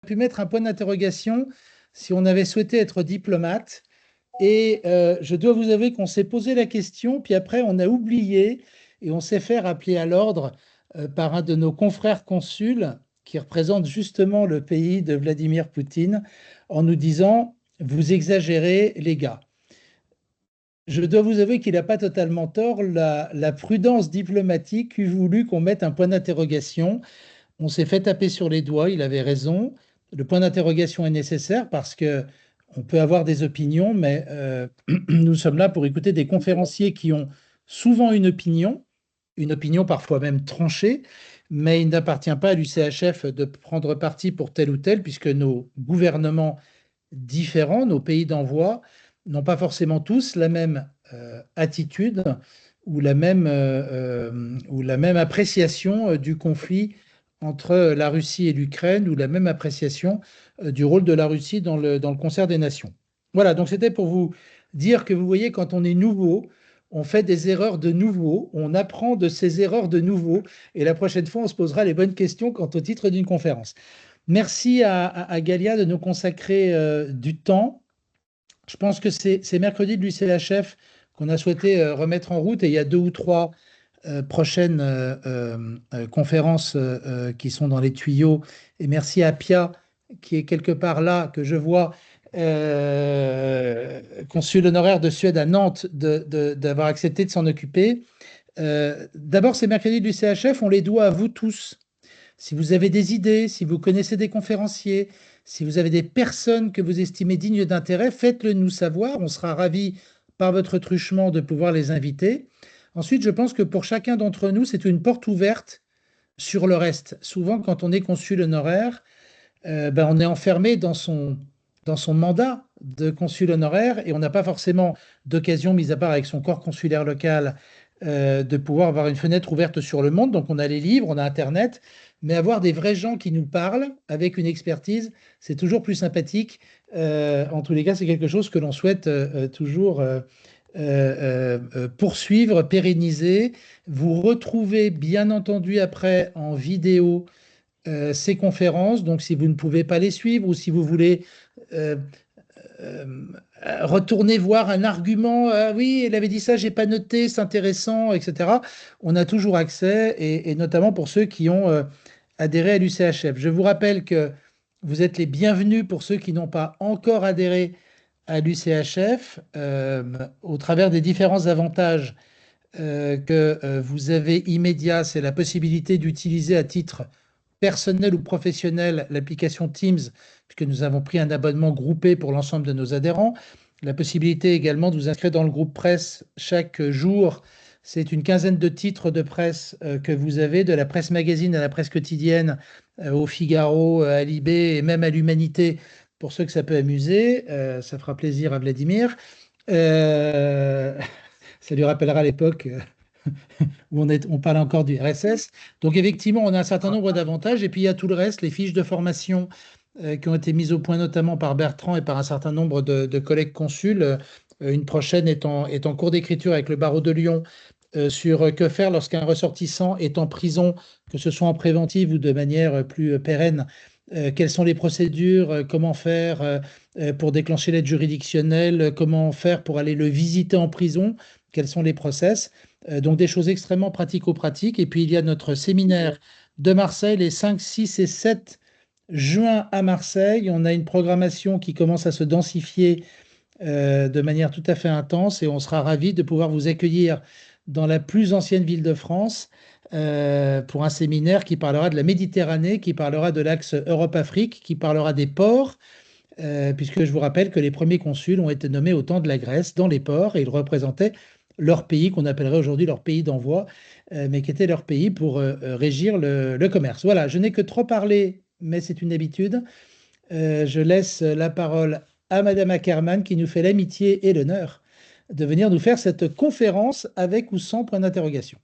pu mettre un point d'interrogation si on avait souhaité être diplomate. Et je dois vous avouer qu'on s'est posé la question, puis après on a oublié et on s'est fait rappeler à l'ordre par un de nos confrères consuls qui représente justement le pays de Vladimir Poutine en nous disant, vous exagérez les gars. Je dois vous avouer qu'il n'a pas totalement tort. La prudence diplomatique eût voulu qu'on mette un point d'interrogation. On s'est fait taper sur les doigts, il avait raison. Le point d'interrogation est nécessaire parce que on peut avoir des opinions, mais nous sommes là pour écouter des conférenciers qui ont souvent une opinion parfois même tranchée, mais il n'appartient pas à l'UCHF de prendre parti pour tel ou tel, puisque nos gouvernements différents, nos pays d'envoi, n'ont pas forcément tous la même attitude ou la même appréciation du conflit entre la Russie et l'Ukraine ou la même appréciation du rôle de la Russie dans le concert des nations. Voilà, donc c'était pour vous dire que vous voyez, quand on est nouveau, on fait des erreurs de nouveau, on apprend de ces erreurs de nouveau, et la prochaine fois, on se posera les bonnes questions quant au titre d'une conférence. Merci à Galia de nous consacrer du temps. Je pense que c'est mercredi de l'UCHF qu'on a souhaité remettre en route, et il y a 2 ou 3 prochaines conférences qui sont dans les tuyaux. Et merci à Pia, qui est quelque part là, que je vois, consul honoraire de Suède à Nantes, d'avoir accepté de s'en occuper. D'abord, ces mercredis de l'UCHF, on les doit à vous tous. Si vous avez des idées, si vous connaissez des conférenciers, si vous avez des personnes que vous estimez dignes d'intérêt, faites-le nous savoir. On sera ravis, par votre truchement, de pouvoir les inviter. Ensuite, je pense que pour chacun d'entre nous, c'est une porte ouverte sur le reste. Souvent, quand on est consul honoraire, on est enfermé dans son mandat de consul honoraire et on n'a pas forcément d'occasion, mis à part avec son corps consulaire local, de pouvoir avoir une fenêtre ouverte sur le monde. Donc on a les livres, on a Internet, mais avoir des vrais gens qui nous parlent avec une expertise, c'est toujours plus sympathique. En tous les cas, c'est quelque chose que l'on souhaite toujours poursuivre, pérenniser. Vous retrouvez bien entendu après en vidéo ces conférences. Donc, si vous ne pouvez pas les suivre ou si vous voulez euh, euh, retourner voir un argument, ah oui, elle avait dit ça, j'ai pas noté, c'est intéressant, etc. On a toujours accès, et notamment pour ceux qui ont adhéré à l'UCHF. Je vous rappelle que vous êtes les bienvenus pour ceux qui n'ont pas encore adhéré à l'UCHF au travers des différents avantages que vous avez immédiats. C'est la possibilité d'utiliser à titre personnel ou professionnel l'application Teams, puisque nous avons pris un abonnement groupé pour l'ensemble de nos adhérents. La possibilité également de vous inscrire dans le groupe presse chaque jour. C'est une quinzaine de titres de presse que vous avez, de la presse magazine à la presse quotidienne, au Figaro, à Libé et même à l'Humanité, pour ceux que ça peut amuser. Ça fera plaisir à Vladimir. Euh, Ça lui rappellera l'époque où on parlait encore du RSS. Donc effectivement, on a un certain nombre d'avantages. Et puis il y a tout le reste, les fiches de formation qui ont été mises au point notamment par Bertrand et par un certain nombre de collègues consuls. Une prochaine est en cours d'écriture avec le barreau de Lyon sur que faire lorsqu'un ressortissant est en prison, que ce soit en préventive ou de manière plus pérenne. Quelles sont les procédures, comment faire pour déclencher l'aide juridictionnelle, comment faire pour aller le visiter en prison, quels sont les process. Donc des choses extrêmement pratico-pratiques. Et puis il y a notre séminaire de Marseille les 5, 6 et 7 juin à Marseille. On a une programmation qui commence à se densifier de manière tout à fait intense, et on sera ravis de pouvoir vous accueillir dans la plus ancienne ville de France pour un séminaire qui parlera de la Méditerranée, qui parlera de l'axe Europe-Afrique, qui parlera des ports, puisque je vous rappelle que les premiers consuls ont été nommés au temps de la Grèce dans les ports, et ils représentaient leur pays, qu'on appellerait aujourd'hui leur pays d'envoi, mais qui était leur pays pour régir le commerce. Voilà, je n'ai que trop parlé, mais c'est une habitude. Je laisse la parole à Madame Ackermann, qui nous fait l'amitié et l'honneur de venir nous faire cette conférence avec ou sans point d'interrogation.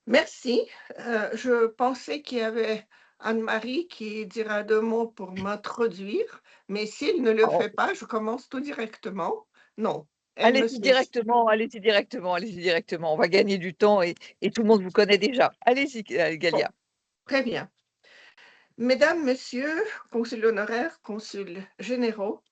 Merci. Je pensais qu'il y avait Anne-Marie qui dira 2 mots pour m'introduire, mais s'il ne le fait pas, je commence tout directement. Non, elle me Allez-y suit. directement, allez-y directement, allez-y directement. On va gagner du temps et tout le monde vous connaît déjà. Allez-y, Galia. Très bien. Mesdames, Messieurs, consuls honoraires, consuls généraux,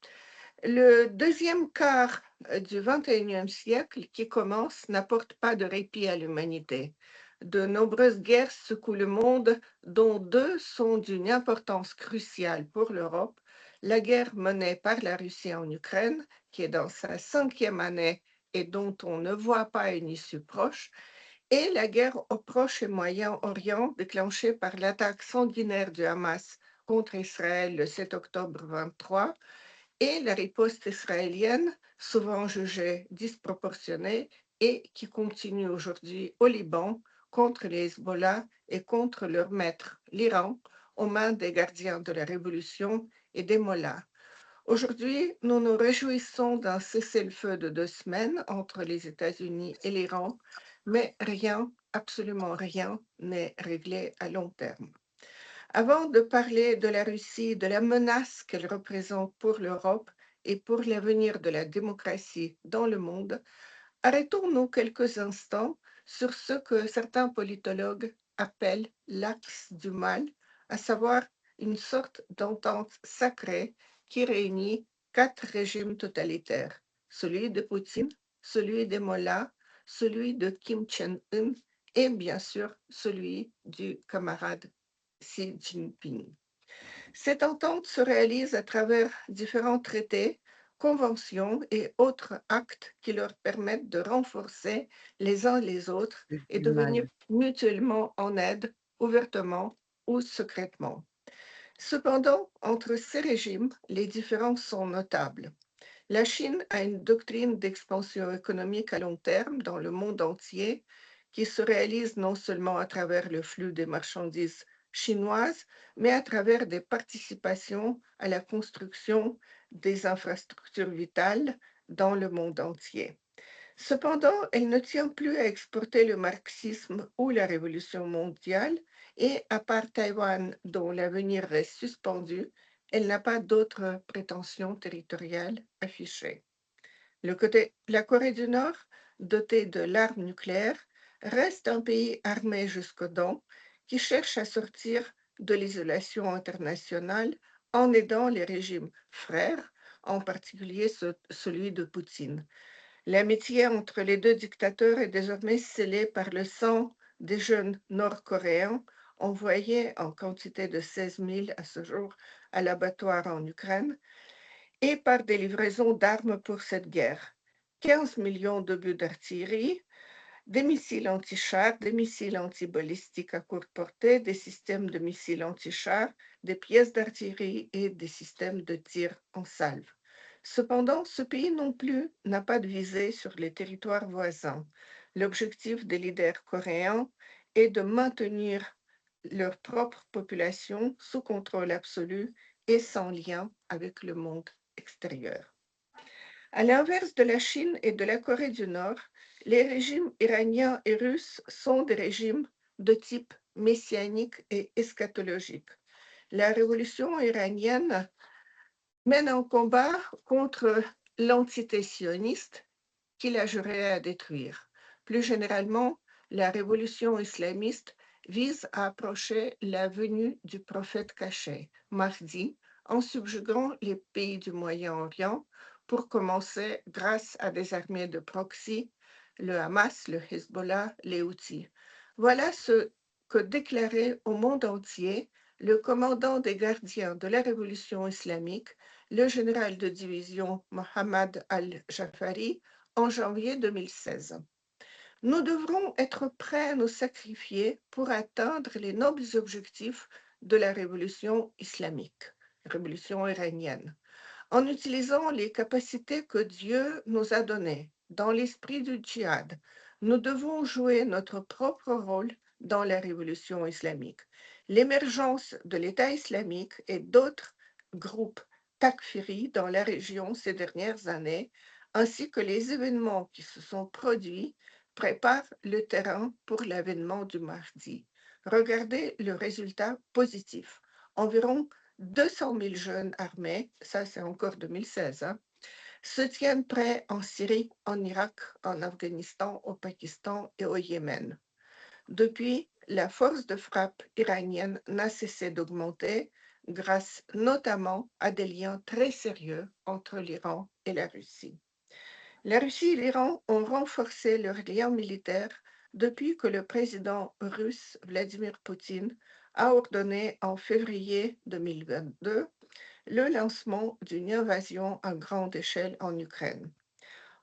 le deuxième quart du XXIe siècle qui commence n'apporte pas de répit à l'humanité. De nombreuses guerres secouent le monde, dont deux sont d'une importance cruciale pour l'Europe. La guerre menée par la Russie en Ukraine, qui est dans sa 5e année et dont on ne voit pas une issue proche, et la guerre au Proche et Moyen-Orient déclenchée par l'attaque sanguinaire du Hamas contre Israël le 7 octobre 23 et la riposte israélienne, souvent jugée disproportionnée et qui continue aujourd'hui au Liban contre les Hezbollah et contre leur maître, l'Iran, aux mains des gardiens de la révolution et des mollahs. Aujourd'hui, nous nous réjouissons d'un cessez-le-feu de 2 semaines entre les États-Unis et l'Iran, mais rien, absolument rien, n'est réglé à long terme. Avant de parler de la Russie, de la menace qu'elle représente pour l'Europe et pour l'avenir de la démocratie dans le monde, arrêtons-nous quelques instants sur ce que certains politologues appellent l'axe du mal, à savoir une sorte d'entente sacrée qui réunit 4 régimes totalitaires, celui de Poutine, celui des mollahs, celui de Kim Jong-un et bien sûr celui du camarade Xi Jinping. Cette entente se réalise à travers différents traités, conventions et autres actes qui leur permettent de renforcer les uns les autres et de venir mutuellement en aide, ouvertement ou secrètement. Cependant, entre ces régimes, les différences sont notables. La Chine a une doctrine d'expansion économique à long terme dans le monde entier qui se réalise non seulement à travers le flux des marchandises chinoises, mais à travers des participations à la construction des infrastructures vitales dans le monde entier. Cependant, elle ne tient plus à exporter le marxisme ou la révolution mondiale et, à part Taïwan, dont l'avenir reste suspendu, elle n'a pas d'autres prétentions territoriales affichées. La Corée du Nord, dotée de l'arme nucléaire, reste un pays armé jusqu'aux dents qui cherche à sortir de l'isolation internationale en aidant les régimes frères, en particulier celui de Poutine. L'amitié entre les deux dictateurs est désormais scellée par le sang des jeunes Nord-Coréens envoyés en quantité de 16 000 à ce jour à l'abattoir en Ukraine et par des livraisons d'armes pour cette guerre. 15 millions d'obus d'artillerie, des missiles anti-chars, des missiles antibalistiques à courte portée, des systèmes de missiles anti-chars, des pièces d'artillerie et des systèmes de tir en salve. Cependant, ce pays non plus n'a pas de visée sur les territoires voisins. L'objectif des leaders coréens est de maintenir leur propre population sous contrôle absolu et sans lien avec le monde extérieur. À l'inverse de la Chine et de la Corée du Nord, les régimes iranien et russe sont des régimes de type messianique et eschatologique. La révolution iranienne mène un combat contre l'entité sioniste qu'il a juré à détruire. Plus généralement, la révolution islamiste vise à approcher la venue du prophète caché, Mahdi, en subjuguant les pays du Moyen-Orient, pour commencer grâce à des armées de proxy, le Hamas, le Hezbollah, les Houthis. Voilà ce que déclarait au monde entier le commandant des gardiens de la révolution islamique, le général de division Mohammad al-Jafari, en janvier 2016. Nous devrons être prêts à nous sacrifier pour atteindre les nobles objectifs de la révolution islamique, révolution iranienne, en utilisant les capacités que Dieu nous a données dans l'esprit du djihad. Nous devons jouer notre propre rôle dans la révolution islamique. L'émergence de l'État islamique et d'autres groupes takfiri dans la région ces dernières années, ainsi que les événements qui se sont produits, préparent le terrain pour l'avènement du Mahdi. Regardez le résultat positif. Environ 200 000 jeunes armés, ça c'est encore 2016, se tiennent prêts en Syrie, en Irak, en Afghanistan, au Pakistan et au Yémen. Depuis, la force de frappe iranienne n'a cessé d'augmenter grâce notamment à des liens très sérieux entre l'Iran et la Russie. La Russie et l'Iran ont renforcé leurs liens militaires depuis que le président russe Vladimir Poutine a ordonné en février 2022 le lancement d'une invasion à grande échelle en Ukraine.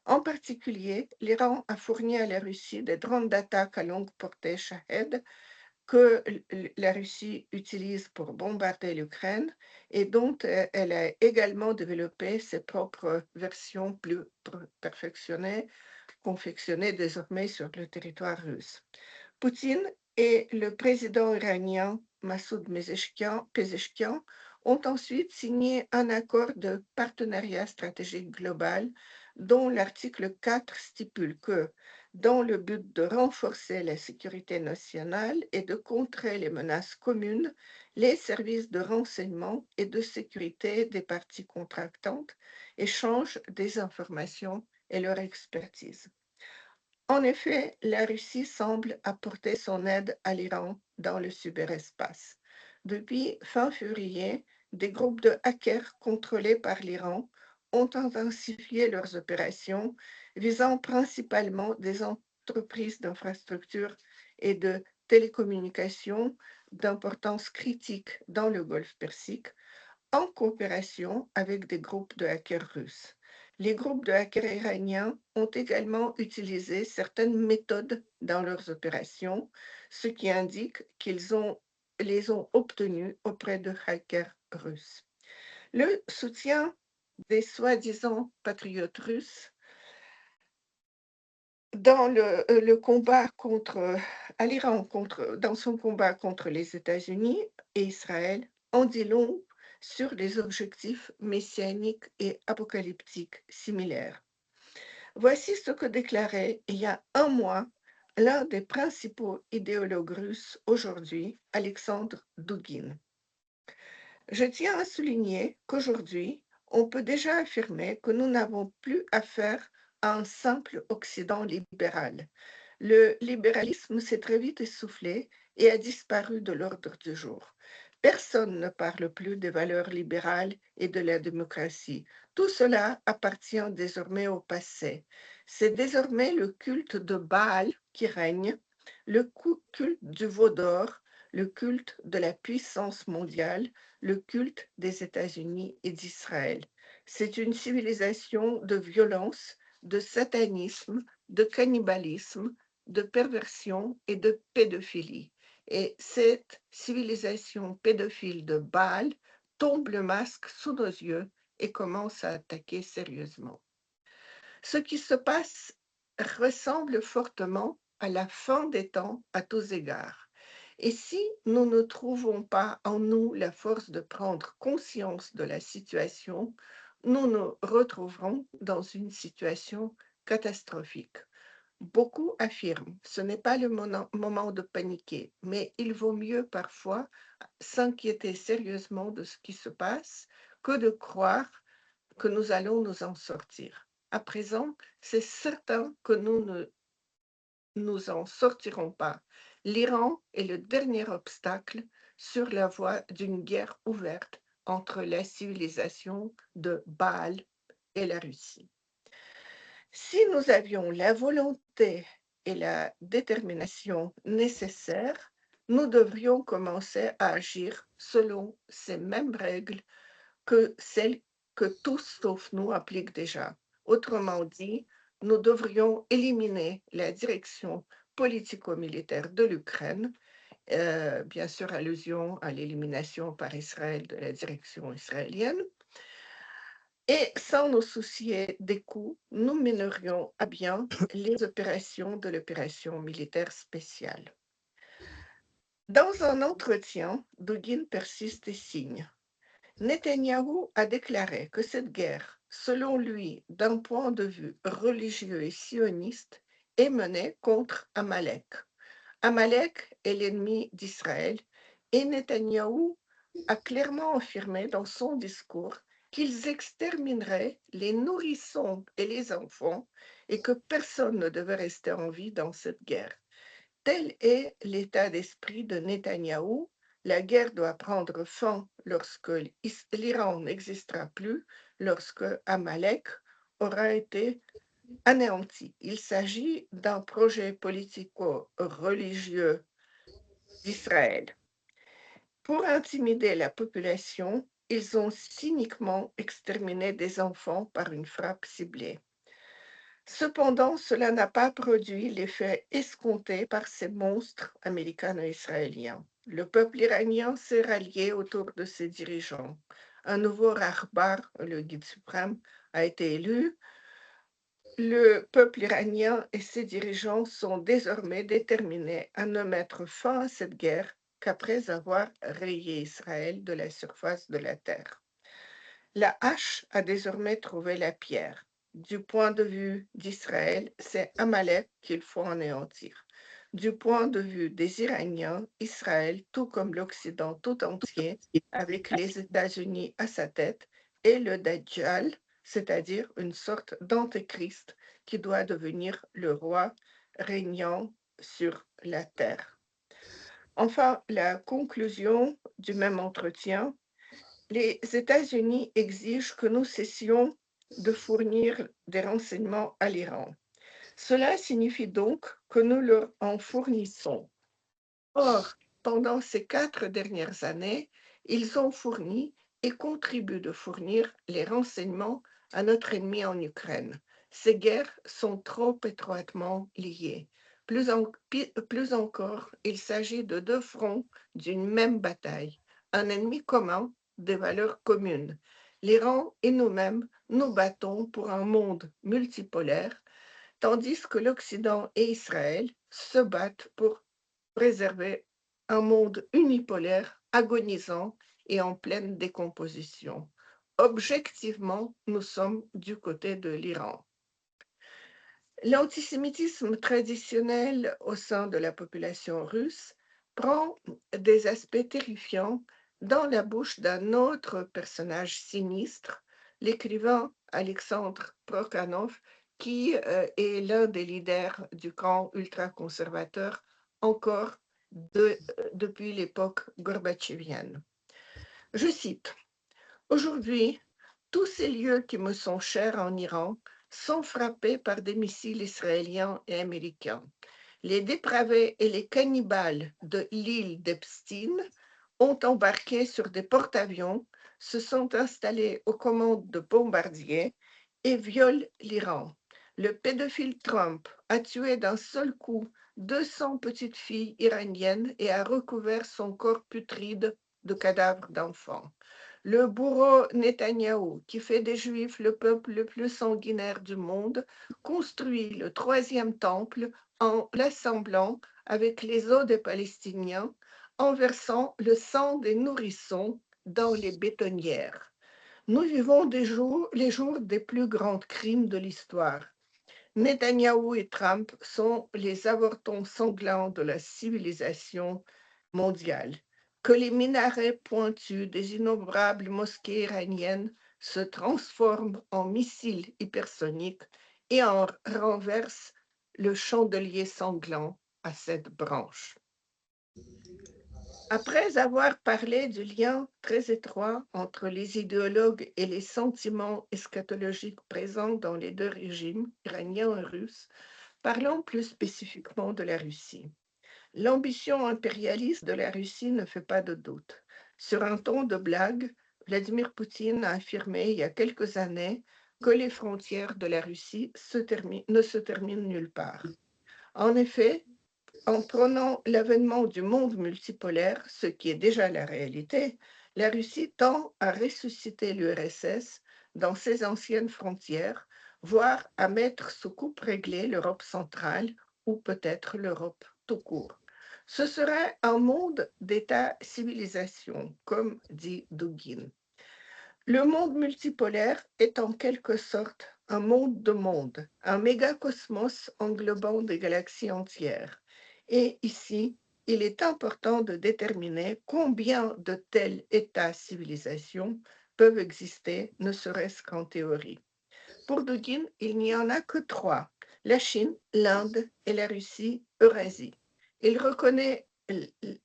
En particulier, l'Iran a fourni à la Russie des drones d'attaque à longue portée Shahed que la Russie utilise pour bombarder l'Ukraine et dont elle a également développé ses propres versions plus perfectionnées, confectionnées désormais sur le territoire russe. Poutine et le président iranien Massoud Pezeshkian ont ensuite signé un accord de partenariat stratégique global dont l'article 4 stipule que, dans le but de renforcer la sécurité nationale et de contrer les menaces communes, les services de renseignement et de sécurité des parties contractantes échangent des informations et leur expertise. En effet, la Russie semble apporter son aide à l'Iran dans le cyberespace. Depuis fin février, des groupes de hackers contrôlés par l'Iran ont intensifié leurs opérations visant principalement des entreprises d'infrastructures et de télécommunications d'importance critique dans le Golfe Persique, en coopération avec des groupes de hackers russes. Les groupes de hackers iraniens ont également utilisé certaines méthodes dans leurs opérations, ce qui indique qu'ils les ont obtenues auprès de hackers russes. Le soutien des soi-disant patriotes russes dans le combat à l'Iran, dans son combat contre les États-Unis et Israël, en dit long sur des objectifs messianiques et apocalyptiques similaires. Voici ce que déclarait il y a un mois l'un des principaux idéologues russes aujourd'hui, Alexandre Douguine. Je tiens à souligner qu'aujourd'hui, on peut déjà affirmer que nous n'avons plus affaire à un simple Occident libéral. Le libéralisme s'est très vite essoufflé et a disparu de l'ordre du jour. Personne ne parle plus des valeurs libérales et de la démocratie. Tout cela appartient désormais au passé. C'est désormais le culte de Baal qui règne, le culte du veau d'or, le culte de la puissance mondiale, le culte des États-Unis et d'Israël. C'est une civilisation de violence, de satanisme, de cannibalisme, de perversion et de pédophilie. Et cette civilisation pédophile de Baal tombe le masque sous nos yeux et commence à attaquer sérieusement. Ce qui se passe ressemble fortement à la fin des temps à tous égards. Et si nous ne trouvons pas en nous la force de prendre conscience de la situation, nous nous retrouverons dans une situation catastrophique. Beaucoup affirment ce n'est pas le moment de paniquer, mais il vaut mieux parfois s'inquiéter sérieusement de ce qui se passe que de croire que nous allons nous en sortir. À présent, c'est certain que nous ne nous en sortirons pas. L'Iran est le dernier obstacle sur la voie d'une guerre ouverte entre la civilisation de Baal et la Russie. Si nous avions la volonté et la détermination nécessaires, nous devrions commencer à agir selon ces mêmes règles que celles que tous sauf nous appliquent déjà. Autrement dit, nous devrions éliminer la direction politico-militaire de l'Ukraine, bien sûr allusion à l'élimination par Israël de la direction israélienne, et sans nous soucier des coûts, nous mènerions à bien les opérations de l'opération militaire spéciale. Dans un entretien, Douguine persiste et signe. Netanyahou a déclaré que cette guerre, selon lui, d'un point de vue religieux et sioniste, est menée contre Amalek. Amalek est l'ennemi d'Israël et Netanyahou a clairement affirmé dans son discours qu'ils extermineraient les nourrissons et les enfants et que personne ne devait rester en vie dans cette guerre. Tel est l'état d'esprit de Netanyahou. La guerre doit prendre fin lorsque l'Iran n'existera plus, lorsque Amalek aura été anéanti. Il s'agit d'un projet politico-religieux d'Israël. Pour intimider la population, ils ont cyniquement exterminé des enfants par une frappe ciblée. Cependant, cela n'a pas produit l'effet escompté par ces monstres américano-israéliens. Le peuple iranien s'est rallié autour de ses dirigeants. Un nouveau Rahbar, le guide suprême, a été élu. Le peuple iranien et ses dirigeants sont désormais déterminés à ne mettre fin à cette guerre qu'après avoir rayé Israël de la surface de la terre. La hache a désormais trouvé la pierre. Du point de vue d'Israël, c'est Amalek qu'il faut anéantir. Du point de vue des Iraniens, Israël, tout comme l'Occident tout entier, avec les États-Unis à sa tête, est le Dajjal, c'est-à-dire une sorte d'antéchrist qui doit devenir le roi régnant sur la terre. Enfin, la conclusion du même entretien: les États-Unis exigent que nous cessions de fournir des renseignements à l'Iran. Cela signifie donc que nous leur en fournissons. Or, pendant ces 4 dernières années, ils ont fourni et contribuent de fournir les renseignements à notre ennemi en Ukraine. Ces guerres sont trop étroitement liées. Plus encore, il s'agit de 2 fronts d'une même bataille, un ennemi commun, des valeurs communes. L'Iran et nous-mêmes nous battons pour un monde multipolaire, tandis que l'Occident et Israël se battent pour préserver un monde unipolaire, agonisant et en pleine décomposition. Objectivement, nous sommes du côté de l'Iran. L'antisémitisme traditionnel au sein de la population russe prend des aspects terrifiants dans la bouche d'un autre personnage sinistre, l'écrivain Alexandre Prokhanov, qui est l'un des leaders du camp ultra-conservateur encore depuis l'époque gorbatchevienne. Je cite: aujourd'hui, tous ces lieux qui me sont chers en Iran sont frappés par des missiles israéliens et américains. Les dépravés et les cannibales de l'île d'Epstein ont embarqué sur des porte-avions, se sont installés aux commandes de bombardiers et violent l'Iran. Le pédophile Trump a tué d'un seul coup 200 petites filles iraniennes et a recouvert son corps putride de cadavres d'enfants. Le bourreau Netanyahou, qui fait des Juifs le peuple le plus sanguinaire du monde, construit le 3e temple en l'assemblant avec les os des Palestiniens, en versant le sang des nourrissons dans les bétonnières. Nous vivons les jours des plus grands crimes de l'histoire. Netanyahou et Trump sont les avortons sanglants de la civilisation mondiale. Que les minarets pointus des innombrables mosquées iraniennes se transforment en missiles hypersoniques et en renversent le chandelier sanglant à 7 branches. Après avoir parlé du lien très étroit entre les idéologues et les sentiments eschatologiques présents dans les 2 régimes, iranien et russe, parlons plus spécifiquement de la Russie. L'ambition impérialiste de la Russie ne fait pas de doute. Sur un ton de blague, Vladimir Poutine a affirmé il y a quelques années que les frontières de la Russie ne se terminent nulle part. En effet, en prenant l'avènement du monde multipolaire, ce qui est déjà la réalité, la Russie tend à ressusciter l'URSS dans ses anciennes frontières, voire à mettre sous coupe réglée l'Europe centrale ou peut-être l'Europe tout court. Ce serait un monde d'État-civilisation, comme dit Dugin. Le monde multipolaire est en quelque sorte un monde de mondes, un mégacosmos englobant des galaxies entières. Et ici, il est important de déterminer combien de tels États-civilisations peuvent exister, ne serait-ce qu'en théorie. Pour Dugin, il n'y en a que 3, la Chine, l'Inde et la Russie, Eurasie. Il reconnaît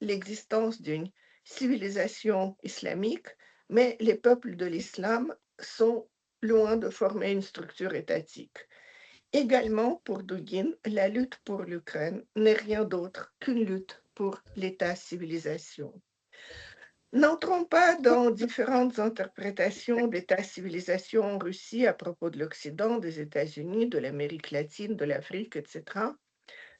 l'existence d'une civilisation islamique, mais les peuples de l'islam sont loin de former une structure étatique. Également, pour Dugin, la lutte pour l'Ukraine n'est rien d'autre qu'une lutte pour l'État-civilisation. N'entrons pas dans différentes interprétations d'État-civilisation en Russie à propos de l'Occident, des États-Unis, de l'Amérique latine, de l'Afrique, etc.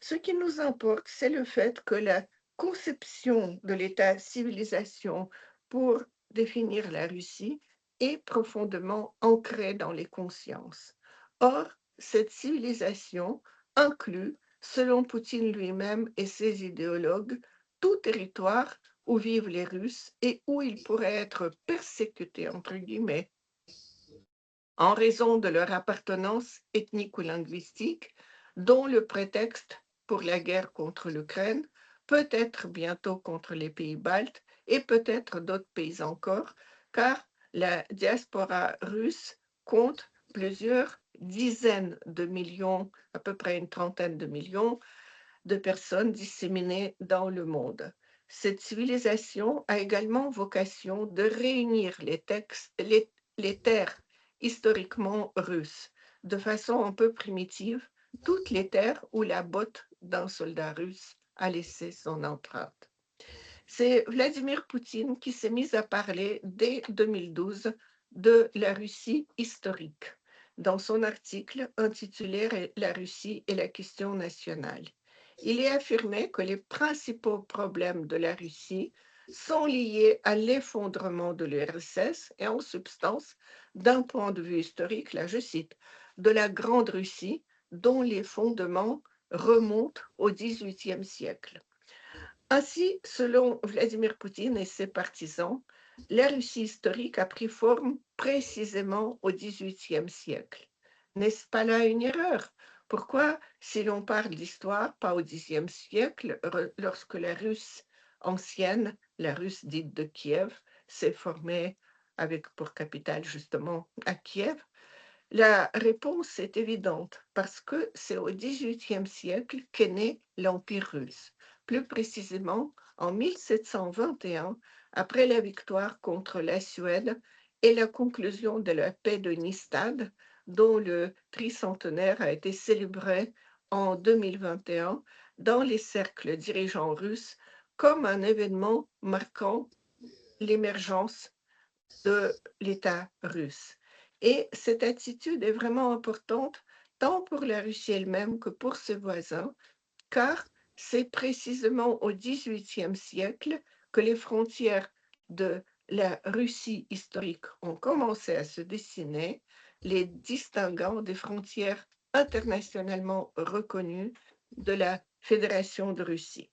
Ce qui nous importe, c'est le fait que la conception de l'État-civilisation pour définir la Russie est profondément ancrée dans les consciences. Or, cette civilisation inclut, selon Poutine lui-même et ses idéologues, tout territoire où vivent les Russes et où ils pourraient être persécutés, entre guillemets, en raison de leur appartenance ethnique ou linguistique, dont le prétexte pour la guerre contre l'Ukraine, peut-être bientôt contre les pays baltes et peut-être d'autres pays encore, car la diaspora russe compte plusieurs dizaines de millions, à peu près une trentaine de millions de personnes disséminées dans le monde. Cette civilisation a également vocation de réunir les terres historiquement russes, de façon un peu primitive, toutes les terres où la botte d'un soldat russe a laissé son empreinte. C'est Vladimir Poutine qui s'est mis à parler dès 2012 de la Russie historique dans son article intitulé La Russie et la question nationale. Il y affirmait que les principaux problèmes de la Russie sont liés à l'effondrement de l'URSS et en substance, d'un point de vue historique, là je cite, de la Grande Russie dont les fondements remontent au XVIIIe siècle. Ainsi, selon Vladimir Poutine et ses partisans, la Russie historique a pris forme précisément au XVIIIe siècle. N'est-ce pas là une erreur? Pourquoi, si l'on parle d'histoire, pas au Xe siècle, lorsque la Russe ancienne, la Russe dite de Kiev, s'est formée avec pour capitale justement à Kiev? La réponse est évidente, parce que c'est au XVIIIe siècle qu'est né l'Empire russe. Plus précisément, en 1721, après la victoire contre la Suède et la conclusion de la paix de Nystad, dont le tricentenaire a été célébré en 2021 dans les cercles dirigeants russes comme un événement marquant l'émergence de l'État russe. Et cette attitude est vraiment importante tant pour la Russie elle-même que pour ses voisins, car c'est précisément au XVIIIe siècle que les frontières de la Russie historique ont commencé à se dessiner, les distinguant des frontières internationalement reconnues de la Fédération de Russie.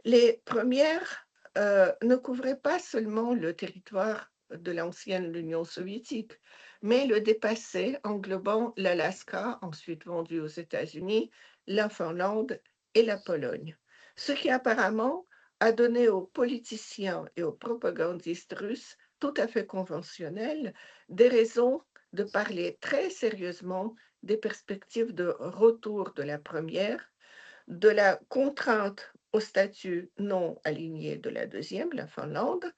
Les premières ne couvraient pas seulement le territoire de l'ancienne Union soviétique, mais le dépassaient, englobant l'Alaska, ensuite vendu aux États-Unis, la Finlande et la Pologne. Ce qui apparemment a donné aux politiciens et aux propagandistes russes, tout à fait conventionnels, des raisons de parler très sérieusement des perspectives de retour de la première, de la contrainte au statut non aligné de la deuxième, la Finlande,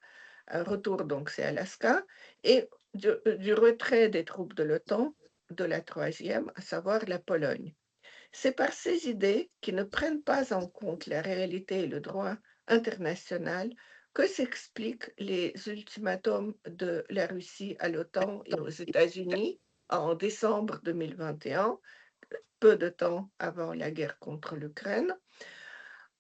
un retour donc c'est Alaska, et du retrait des troupes de l'OTAN de la troisième, à savoir la Pologne. C'est par ces idées qui ne prennent pas en compte la réalité et le droit international que s'expliquent les ultimatums de la Russie à l'OTAN et aux États-Unis en décembre 2021, peu de temps avant la guerre contre l'Ukraine,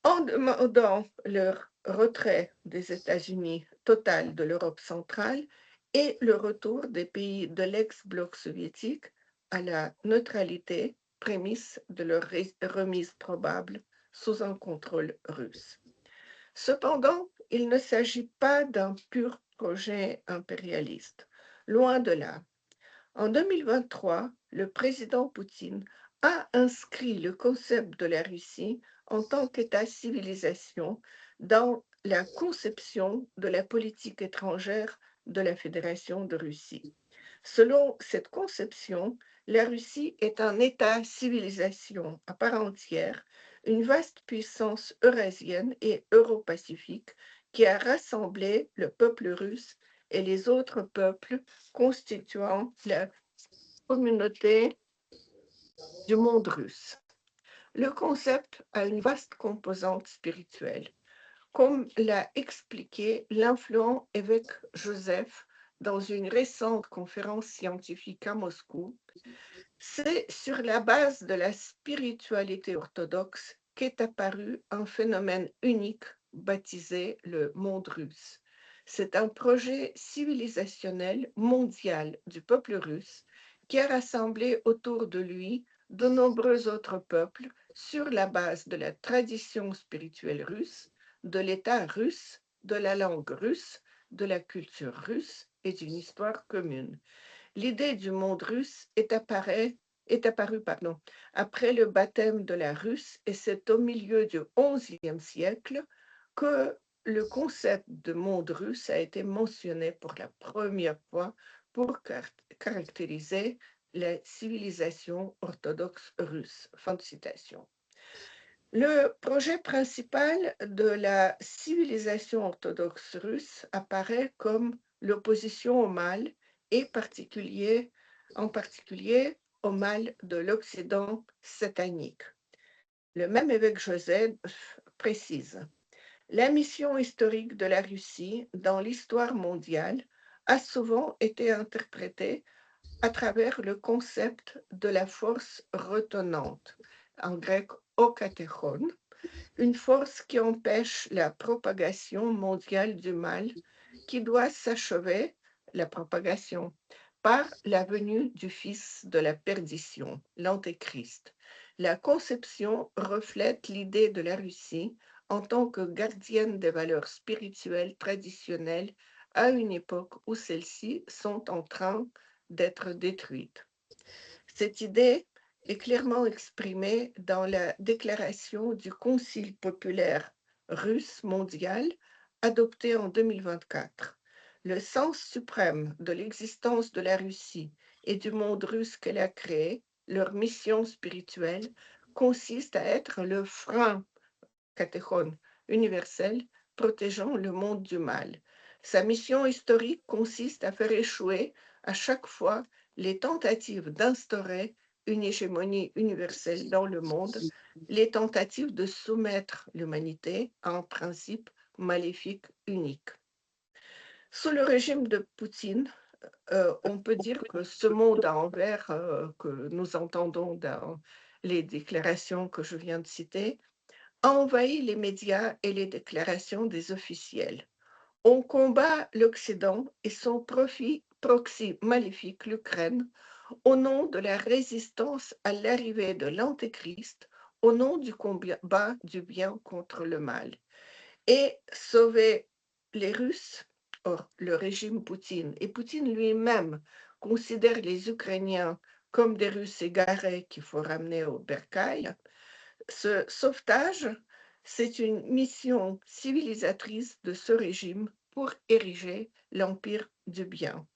en demandant leur retrait des États-Unis total de l'Europe centrale et le retour des pays de l'ex-bloc soviétique à la neutralité, prémisse de leur remise probable sous un contrôle russe. Cependant, il ne s'agit pas d'un pur projet impérialiste. Loin de là. En 2023, le président Poutine a inscrit le concept de la Russie en tant qu'État-civilisation dans la conception de la politique étrangère de la Fédération de Russie. Selon cette conception, la Russie est un État-civilisation à part entière, une vaste puissance eurasienne et euro-pacifique qui a rassemblé le peuple russe et les autres peuples constituant la communauté du monde russe. Le concept a une vaste composante spirituelle. Comme l'a expliqué l'influent évêque Joseph dans une récente conférence scientifique à Moscou, c'est sur la base de la spiritualité orthodoxe qu'est apparu un phénomène unique baptisé le monde russe. C'est un projet civilisationnel mondial du peuple russe qui a rassemblé autour de lui de nombreux autres peuples sur la base de la tradition spirituelle russe, de l'État russe, de la langue russe, de la culture russe et d'une histoire commune. L'idée du monde russe est apparue après le baptême de la Russe, et c'est au milieu du XIe siècle que le concept de monde russe a été mentionné pour la première fois pour caractériser la civilisation orthodoxe russe. Fin de citation. Le projet principal de la civilisation orthodoxe russe apparaît comme l'opposition au mal, et en particulier au mal de l'Occident satanique. Le même évêque Joseph précise: la mission historique de la Russie dans l'histoire mondiale a souvent été interprétée à travers le concept de la force retenante, en grec okatechon, une force qui empêche la propagation mondiale du mal, qui doit s'achever, la propagation, par la venue du fils de la perdition, l'Antéchrist. La conception reflète l'idée de la Russie en tant que gardienne des valeurs spirituelles traditionnelles à une époque où celles-ci sont en train d'être détruites. Cette idée est clairement exprimée dans la déclaration du Concile populaire russe mondial adoptée en 2024. Le sens suprême de l'existence de la Russie et du monde russe qu'elle a créé, leur mission spirituelle, consiste à être le frein catéchone universel protégeant le monde du mal. Sa mission historique consiste à faire échouer à chaque fois les tentatives d'instaurer une hégémonie universelle dans le monde, les tentatives de soumettre l'humanité à un principe maléfique unique. Sous le régime de Poutine, on peut dire que ce monde à envers que nous entendons dans les déclarations que je viens de citer a envahi les médias et les déclarations des officiels. On combat l'Occident et son proxy maléfique, l'Ukraine, au nom de la résistance à l'arrivée de l'Antéchrist, au nom du combat du bien contre le mal. Et sauver les Russes, or le régime Poutine, et Poutine lui-même considère les Ukrainiens comme des Russes égarés qu'il faut ramener au bercail. Ce sauvetage, c'est une mission civilisatrice de ce régime pour ériger l'empire du bien.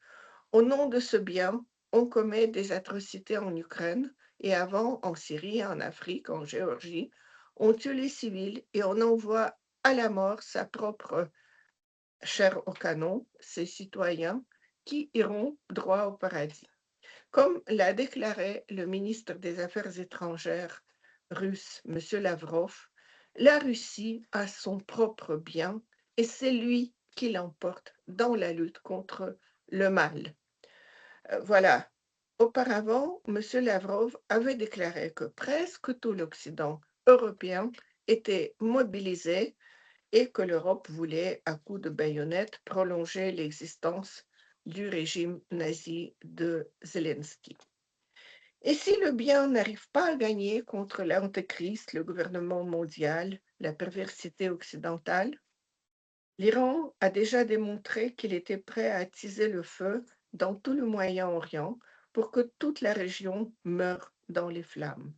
Au nom de ce bien, on commet des atrocités en Ukraine et avant en Syrie, en Afrique, en Géorgie. On tue les civils et on envoie à la mort sa propre chair au canon, ses citoyens qui iront droit au paradis. Comme l'a déclaré le ministre des Affaires étrangères russe, M. Lavrov, la Russie a son propre bien et c'est lui qui l'emporte dans la lutte contre le mal. Voilà. Auparavant, M. Lavrov avait déclaré que presque tout l'Occident européen était mobilisé et que l'Europe voulait, à coups de baïonnettes, prolonger l'existence du régime nazi de Zelensky. Et si le bien n'arrive pas à gagner contre l'Antéchrist, le gouvernement mondial, la perversité occidentale, l'Iran a déjà démontré qu'il était prêt à attiser le feu dans tout le Moyen-Orient pour que toute la région meure dans les flammes.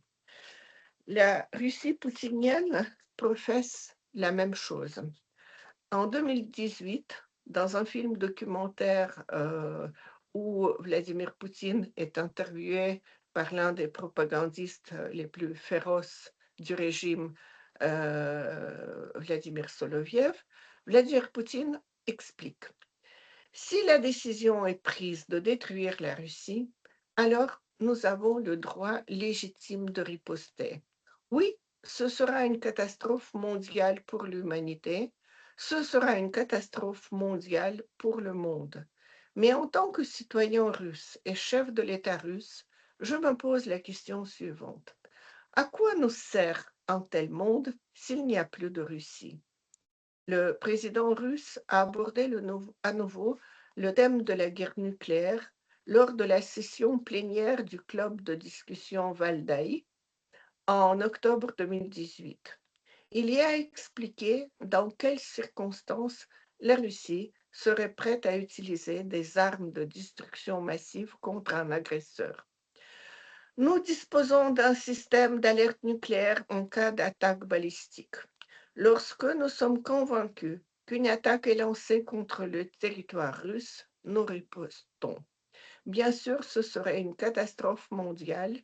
La Russie poutinienne professe la même chose. En 2018, dans un film documentaire où Vladimir Poutine est interviewé par l'un des propagandistes les plus féroces du régime Vladimir Soloviev, Vladimir Poutine explique: si la décision est prise de détruire la Russie, alors nous avons le droit légitime de riposter. Oui, ce sera une catastrophe mondiale pour l'humanité, ce sera une catastrophe mondiale pour le monde. Mais en tant que citoyen russe et chef de l'État russe, je me pose la question suivante. À quoi nous sert un tel monde s'il n'y a plus de Russie? Le président russe a abordé à nouveau le thème de la guerre nucléaire lors de la session plénière du club de discussion Valdai en octobre 2018. Il y a expliqué dans quelles circonstances la Russie serait prête à utiliser des armes de destruction massive contre un agresseur. Nous disposons d'un système d'alerte nucléaire en cas d'attaque balistique. Lorsque nous sommes convaincus qu'une attaque est lancée contre le territoire russe, nous ripostons. Bien sûr, ce serait une catastrophe mondiale,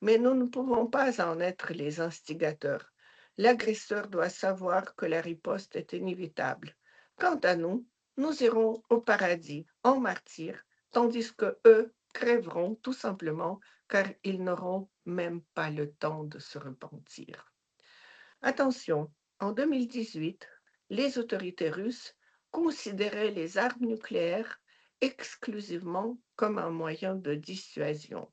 mais nous ne pouvons pas en être les instigateurs. L'agresseur doit savoir que la riposte est inévitable. Quant à nous, nous irons au paradis en martyrs, tandis que eux crèveront tout simplement car ils n'auront même pas le temps de se repentir. Attention, en 2018, les autorités russes considéraient les armes nucléaires exclusivement comme un moyen de dissuasion.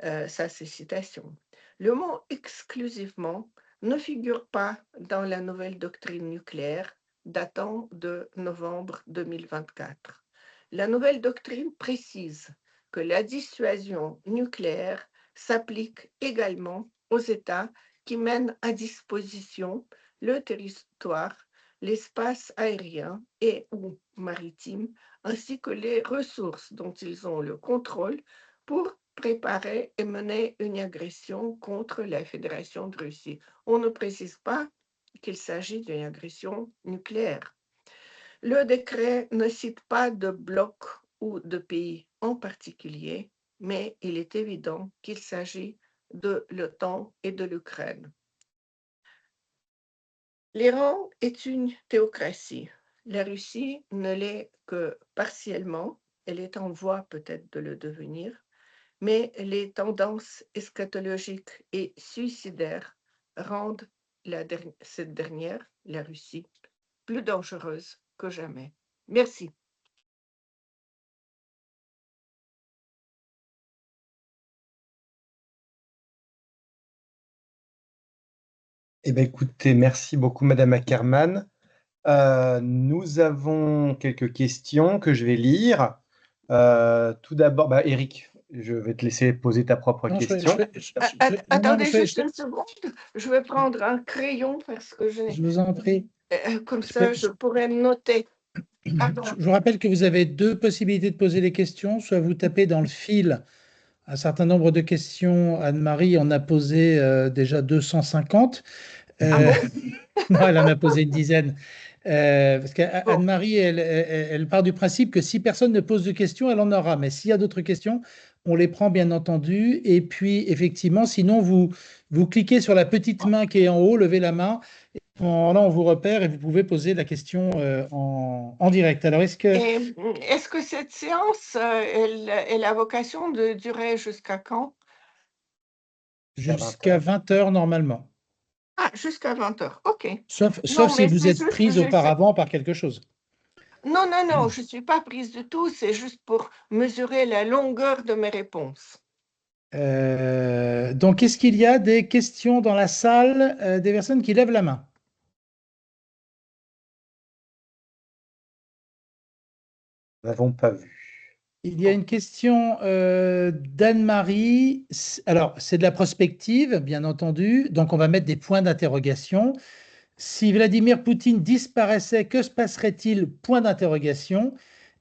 Ça, c'est citation. Le mot exclusivement ne figure pas dans la nouvelle doctrine nucléaire datant de novembre 2024. La nouvelle doctrine précise que la dissuasion nucléaire s'applique également aux États qui mènent à disposition le territoire, l'espace aérien et ou maritime, ainsi que les ressources dont ils ont le contrôle pour préparer et mener une agression contre la Fédération de Russie. On ne précise pas qu'il s'agit d'une agression nucléaire. Le décret ne cite pas de bloc ou de pays en particulier, mais il est évident qu'il s'agit de l'OTAN et de l'Ukraine. L'Iran est une théocratie. La Russie ne l'est que partiellement. Elle est en voie peut-être de le devenir, mais les tendances eschatologiques et suicidaires rendent cette dernière, la Russie, plus dangereuse que jamais. Merci. Eh bien, écoutez, merci beaucoup, Madame Ackermann. Nous avons quelques questions que je vais lire. Tout d'abord, Eric, je vais te laisser poser ta propre question. Attendez juste une seconde. Je vais prendre un crayon parce que je vous en prie. Comme ça, je pourrais noter. Je vous rappelle que vous avez deux possibilités de poser les questions. Soit vous tapez dans le fil un certain nombre de questions. Anne-Marie en a posé déjà 250. Non, elle en a posé une dizaine. Parce qu'Anne-Marie, elle part du principe que si personne ne pose de questions, elle en aura. Mais s'il y a d'autres questions, on les prend bien entendu. Et puis, effectivement, sinon, vous cliquez sur la petite main qui est en haut, levez la main. Et là, on vous repère et vous pouvez poser la question en direct. Alors, est-ce que cette séance, elle a vocation de durer jusqu'à quand? Jusqu'à 20 h normalement. Ah, jusqu'à 20 h, ok. Sauf si vous êtes prise auparavant par quelque chose. Non, je ne suis pas prise du tout, c'est juste pour mesurer la longueur de mes réponses. Donc, est-ce qu'il y a des questions dans la salle, des personnes qui lèvent la main? Nous n'avons pas vu. Il y a une question d'Anne-Marie. Alors, c'est de la prospective, bien entendu. Donc, on va mettre des points d'interrogation. Si Vladimir Poutine disparaissait, que se passerait-il? Point d'interrogation.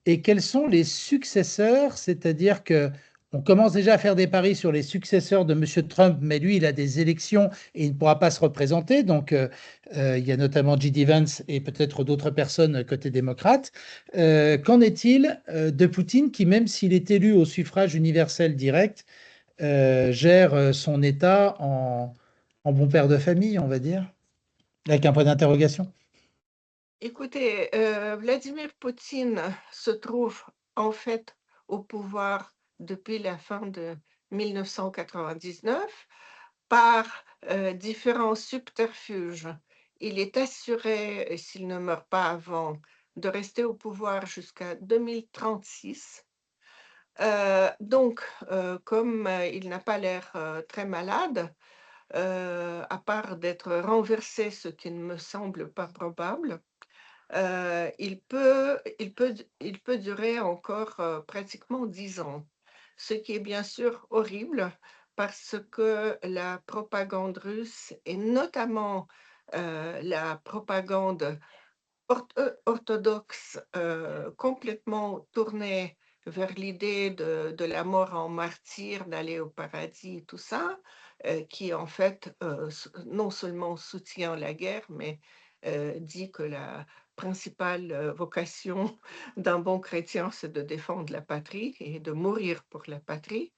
Et quels sont les successeurs? C'est-à-dire que on commence déjà à faire des paris sur les successeurs de M. Trump, mais lui, il a des élections et il ne pourra pas se représenter. Donc, il y a notamment J.D. Vance et peut-être d'autres personnes côté démocrate. Qu'en est-il de Poutine qui, même s'il est élu au suffrage universel direct, gère son État en en bon père de famille, on va dire, avec un point d'interrogation. Écoutez, Vladimir Poutine se trouve en fait au pouvoir depuis la fin de 1999 par différents subterfuges. Il est assuré, s'il ne meurt pas avant, de rester au pouvoir jusqu'à 2036. Donc, comme il n'a pas l'air très malade, à part d'être renversé, ce qui ne me semble pas probable, il peut durer encore pratiquement 10 ans, ce qui est bien sûr horrible parce que la propagande russe et notamment la propagande orthodoxe complètement tournée vers l'idée de la mort en martyr, d'aller au paradis, tout ça, qui en fait non seulement soutient la guerre, mais dit que la principale vocation d'un bon chrétien, c'est de défendre la patrie et de mourir pour la patrie.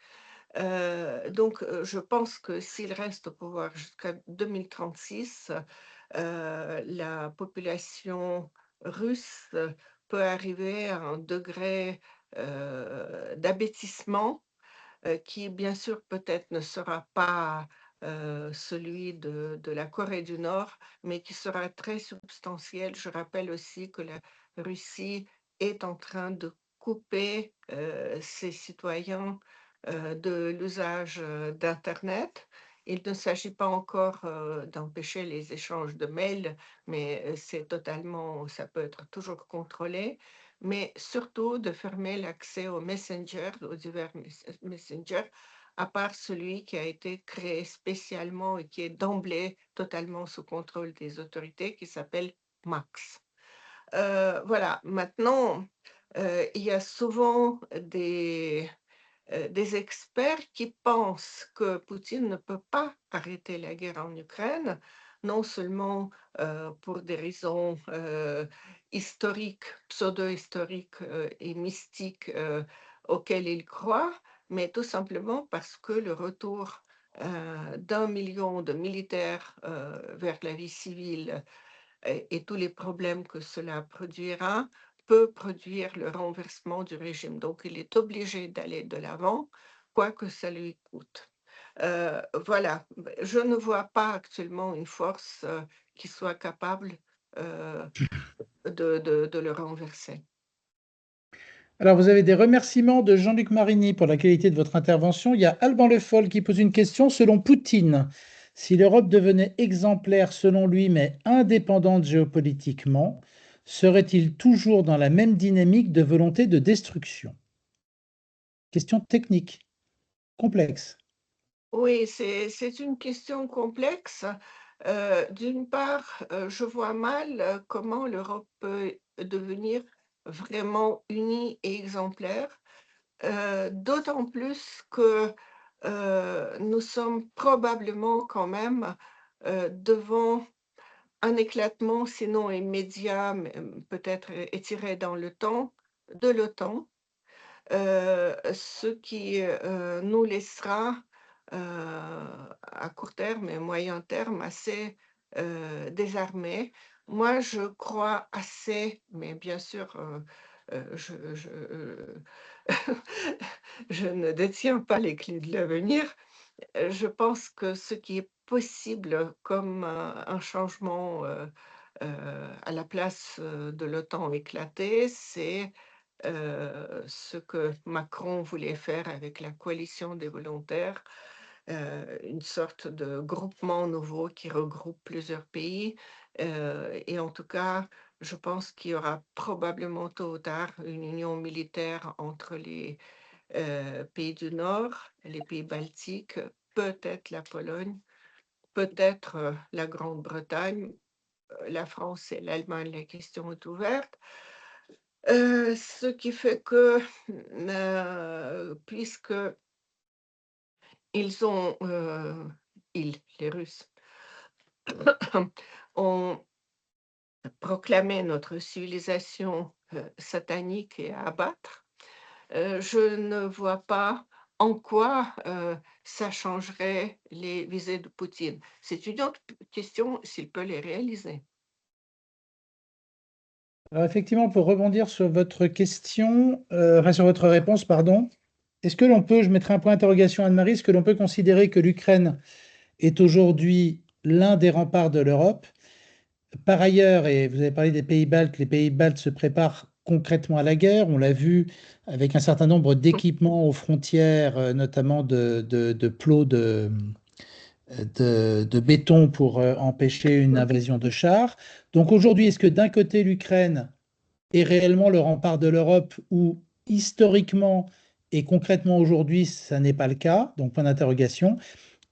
Donc, je pense que s'il reste au pouvoir jusqu'à 2036, la population russe peut arriver à un degré d'abêtissement qui, bien sûr, peut-être ne sera pas celui de la Corée du Nord, mais qui sera très substantiel. Je rappelle aussi que la Russie est en train de couper ses citoyens de l'usage d'Internet. Il ne s'agit pas encore d'empêcher les échanges de mails, mais ça peut être toujours contrôlé, mais surtout de fermer l'accès aux messengers, aux divers messengers, à part celui qui a été créé spécialement et qui est d'emblée totalement sous contrôle des autorités, qui s'appelle Max. Voilà, maintenant, il y a souvent des experts qui pensent que Poutine ne peut pas arrêter la guerre en Ukraine, non seulement pour des raisons historiques, pseudo-historiques et mystiques auxquelles il croit, mais tout simplement parce que le retour d'1 million de militaires vers la vie civile et tous les problèmes que cela produira peut produire le renversement du régime. Donc, il est obligé d'aller de l'avant, quoi que ça lui coûte. Voilà, je ne vois pas actuellement une force qui soit capable euh, de le renverser. Alors, vous avez des remerciements de Jean-Luc Marini pour la qualité de votre intervention. Il y a Alban Le Foll qui pose une question. Selon Poutine, si l'Europe devenait exemplaire selon lui, mais indépendante géopolitiquement, serait-il toujours dans la même dynamique de volonté de destruction? Question technique, complexe. Oui, c'est une question complexe. D'une part, je vois mal comment l'Europe peut devenir vraiment unie et exemplaire. D'autant plus que nous sommes probablement quand même devant un éclatement, sinon immédiat, mais peut-être étiré dans le temps, de l'OTAN, ce qui nous laissera à court terme et moyen terme assez désarmés. Moi, je crois assez, mais bien sûr, je ne détiens pas les clés de l'avenir. Je pense que ce qui est possible comme un changement à la place de l'OTAN éclaté, c'est ce que Macron voulait faire avec la coalition des volontaires, une sorte de groupement nouveau qui regroupe plusieurs pays. Et en tout cas, je pense qu'il y aura probablement tôt ou tard une union militaire entre les pays du Nord, les pays baltiques, peut-être la Pologne, peut-être la Grande-Bretagne, la France et l'Allemagne, la question est ouverte. Ce qui fait que, puisque ils ont, les Russes, ont proclamé notre civilisation satanique et à abattre, je ne vois pas en quoi ça changerait les visées de Poutine? C'est une autre question s'il peut les réaliser. Alors effectivement, pour rebondir sur votre question, enfin sur votre réponse, pardon, est-ce que l'on peut, je mettrai un point d'interrogation Anne-Marie, est-ce que l'on peut considérer que l'Ukraine est aujourd'hui l'un des remparts de l'Europe? Par ailleurs, et vous avez parlé des pays baltes, les pays baltes se préparent concrètement à la guerre. On l'a vu avec un certain nombre d'équipements aux frontières, notamment de plots de béton pour empêcher une invasion de chars. Donc aujourd'hui, est-ce que d'un côté, l'Ukraine est réellement le rempart de l'Europe ou historiquement et concrètement aujourd'hui, ça n'est pas le cas? Donc point d'interrogation.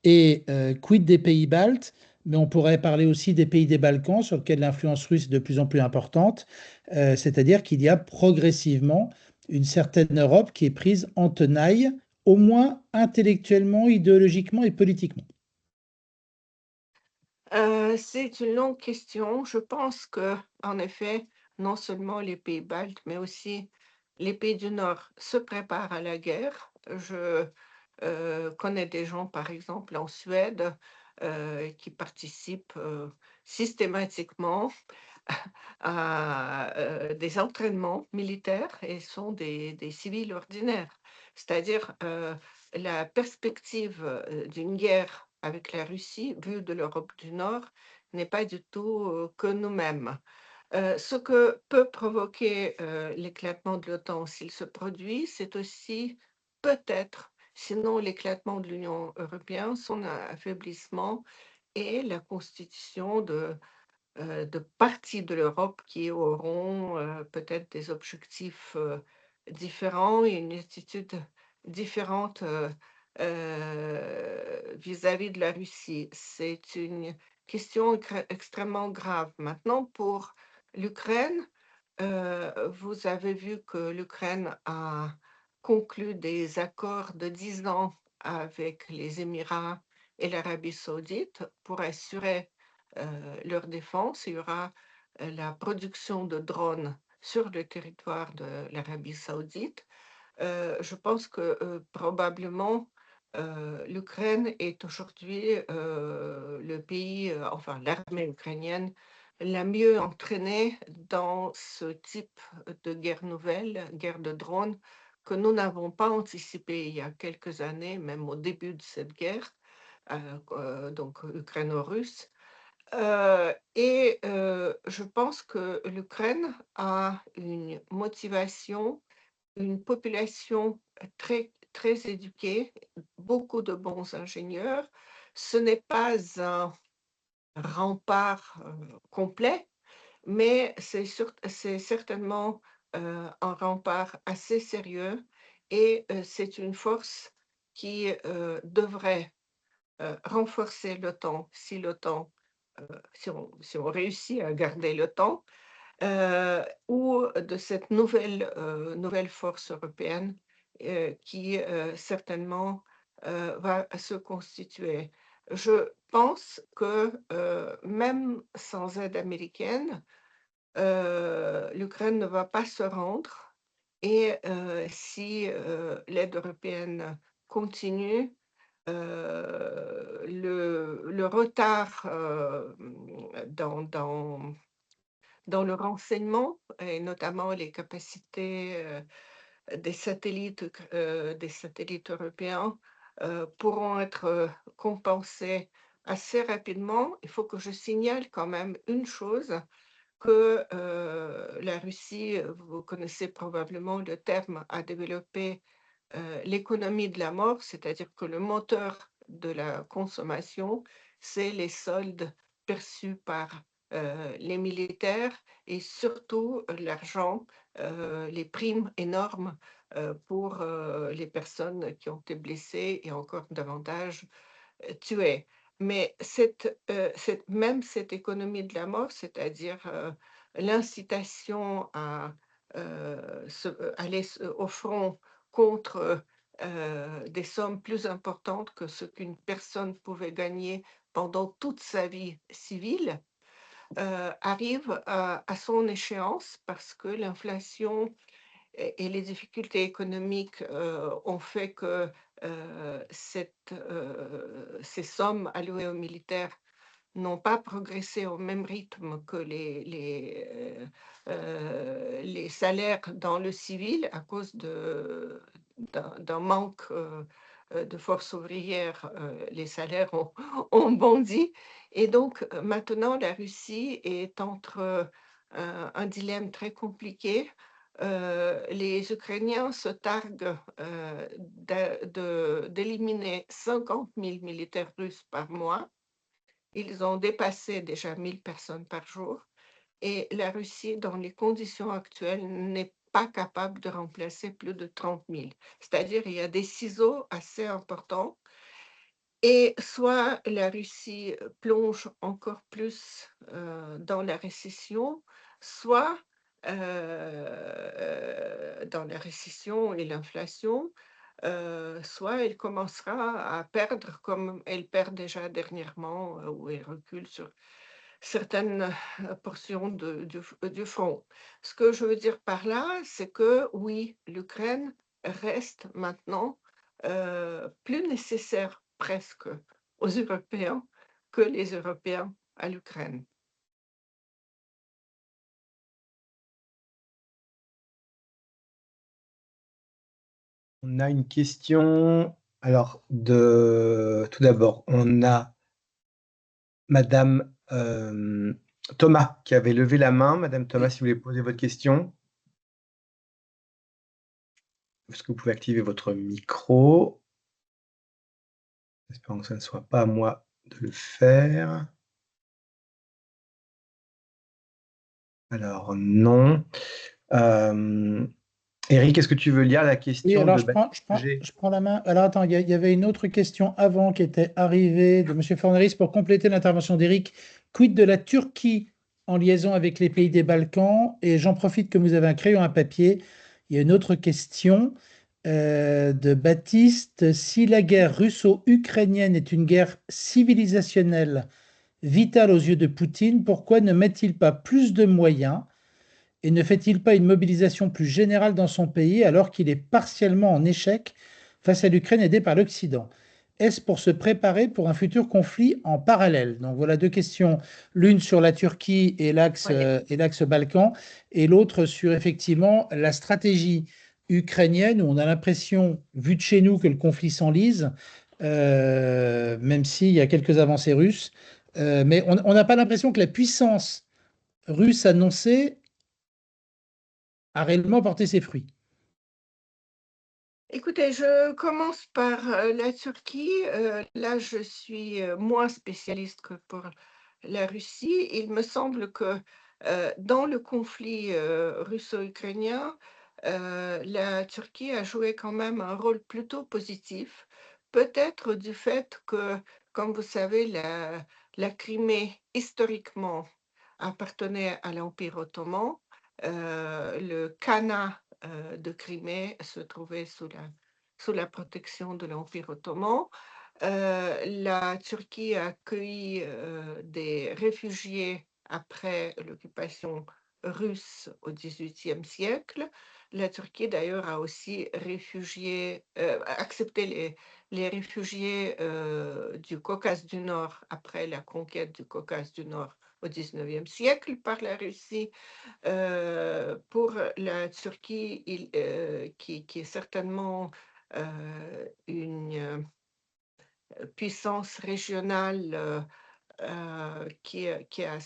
Et quid des pays baltes? Mais on pourrait parler aussi des pays des Balkans, sur lesquels l'influence russe est de plus en plus importante. C'est-à-dire qu'il y a progressivement une certaine Europe qui est prise en tenaille, au moins intellectuellement, idéologiquement et politiquement. C'est une longue question. Je pense que, en effet, non seulement les pays baltes, mais aussi les pays du Nord se préparent à la guerre. Je connais des gens, par exemple, en Suède, qui participent systématiquement à des entraînements militaires et sont des civils ordinaires. C'est-à-dire, la perspective d'une guerre avec la Russie, vue de l'Europe du Nord, n'est pas du tout que nous-mêmes. Ce que peut provoquer l'éclatement de l'OTAN s'il se produit, c'est aussi peut-être, sinon l'éclatement de l'Union européenne, son affaiblissement et la constitution de parties de l'Europe qui auront peut-être des objectifs différents et une attitude différente vis-à-vis de la Russie. C'est une question extrêmement grave. Maintenant, pour l'Ukraine, vous avez vu que l'Ukraine a conclu des accords de 10 ans avec les Émirats et l'Arabie saoudite pour assurer leur défense. Il y aura la production de drones sur le territoire de l'Arabie saoudite. Je pense que probablement l'Ukraine est aujourd'hui le pays, enfin l'armée ukrainienne, la mieux entraînée dans ce type de guerre nouvelle, guerre de drones, que nous n'avons pas anticipé il y a quelques années, même au début de cette guerre, donc ukraino-russe. Je pense que l'Ukraine a une motivation, une population très, très éduquée, beaucoup de bons ingénieurs. Ce n'est pas un rempart complet, mais c'est certainement un rempart assez sérieux et c'est une force qui devrait renforcer l'OTAN si l'OTAN si on réussit à garder l'OTAN, ou de cette nouvelle force européenne qui certainement va se constituer. Je pense que même sans aide américaine, l'Ukraine ne va pas se rendre et si l'aide européenne continue, le retard dans le renseignement et notamment les capacités des satellites européens pourront être compensés assez rapidement. Il faut que je signale quand même une chose, que la Russie, vous connaissez probablement le terme, a développé l'économie de la mort, c'est-à-dire que le moteur de la consommation, c'est les soldes perçus par les militaires et surtout l'argent, les primes énormes pour les personnes qui ont été blessées et encore davantage tuées. Mais même cette économie de la mort, c'est-à-dire l'incitation à aller au front contre des sommes plus importantes que ce qu'une personne pouvait gagner pendant toute sa vie civile, arrive à son échéance parce que l'inflation et les difficultés économiques ont fait que ces sommes allouées aux militaires n'ont pas progressé au même rythme que les salaires dans le civil à cause d'un manque de force ouvrière. Les salaires ont bondi. Et donc maintenant, la Russie est entre un dilemme très compliqué. Les Ukrainiens se targuent d'éliminer 50 000 militaires russes par mois. Ils ont dépassé déjà 1000 personnes par jour et la Russie, dans les conditions actuelles, n'est pas capable de remplacer plus de 30 000. C'est-à-dire il y a des ciseaux assez importants et soit la Russie plonge encore plus dans la récession, soit dans la récession et l'inflation, soit elle commencera à perdre comme elle perd déjà dernièrement, ou elle recule sur certaines portions du front. Ce que je veux dire par là, c'est que oui, l'Ukraine reste maintenant plus nécessaire presque aux Européens que les Européens à l'Ukraine. On a une question. Alors, tout d'abord, on a Madame Thomas qui avait levé la main. Madame Thomas, si vous voulez poser votre question. Est-ce que vous pouvez activer votre micro? Espérons que ça ne soit pas à moi de le faire. Alors, non. Eric, est-ce que tu veux lire la Oui, question alors de je prends la main. Alors attends, il y avait une autre question avant qui était arrivée de M. Forneris pour compléter l'intervention d'Éric. Quid de la Turquie en liaison avec les pays des Balkans? Et j'en profite que vous avez un crayon à papier. Il y a une autre question de Baptiste. Si la guerre russo-ukrainienne est une guerre civilisationnelle vitale aux yeux de Poutine, pourquoi ne met-il pas plus de moyens et ne fait-il pas une mobilisation plus générale dans son pays alors qu'il est partiellement en échec face à l'Ukraine aidée par l'Occident? Est-ce pour se préparer pour un futur conflit en parallèle? Donc voilà deux questions, l'une sur la Turquie et l'axe Balkan, et l'autre sur effectivement la stratégie ukrainienne, où on a l'impression, vu de chez nous, que le conflit s'enlise, même s'il y a quelques avancées russes. Mais on n'a pas l'impression que la puissance russe annoncée a réellement porté ses fruits. Écoutez, je commence par la Turquie. Là, je suis moins spécialiste que pour la Russie. Il me semble que dans le conflit russo-ukrainien, la Turquie a joué quand même un rôle plutôt positif, peut-être du fait que, comme vous savez, la Crimée, historiquement, appartenait à l'Empire ottoman. Le Khanat de Crimée se trouvait sous la protection de l'Empire ottoman. La Turquie a accueilli des réfugiés après l'occupation russe au XVIIIe siècle. La Turquie, d'ailleurs, a aussi accepté les réfugiés du Caucase du Nord après la conquête du Caucase du Nord au XIXe siècle par la Russie. Pour la Turquie, qui est certainement une puissance régionale qui a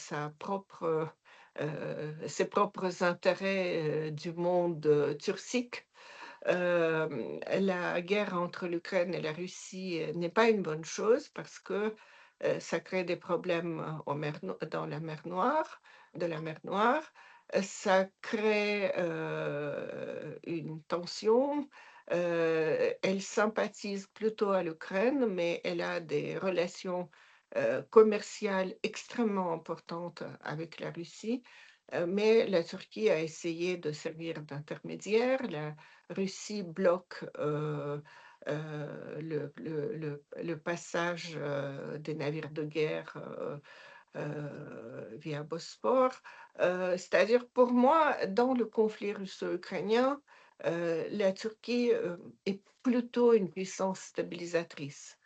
ses propres intérêts du monde turcique. La guerre entre l'Ukraine et la Russie n'est pas une bonne chose parce que ça crée des problèmes dans la mer Noire, de la mer Noire. Ça crée une tension. Elle sympathise plutôt à l'Ukraine, mais elle a des relations commerciales extrêmement importantes avec la Russie. Mais la Turquie a essayé de servir d'intermédiaire. La Russie bloque le passage des navires de guerre via Bosphore. C'est-à-dire, pour moi, dans le conflit russo-ukrainien, la Turquie est plutôt une puissance stabilisatrice.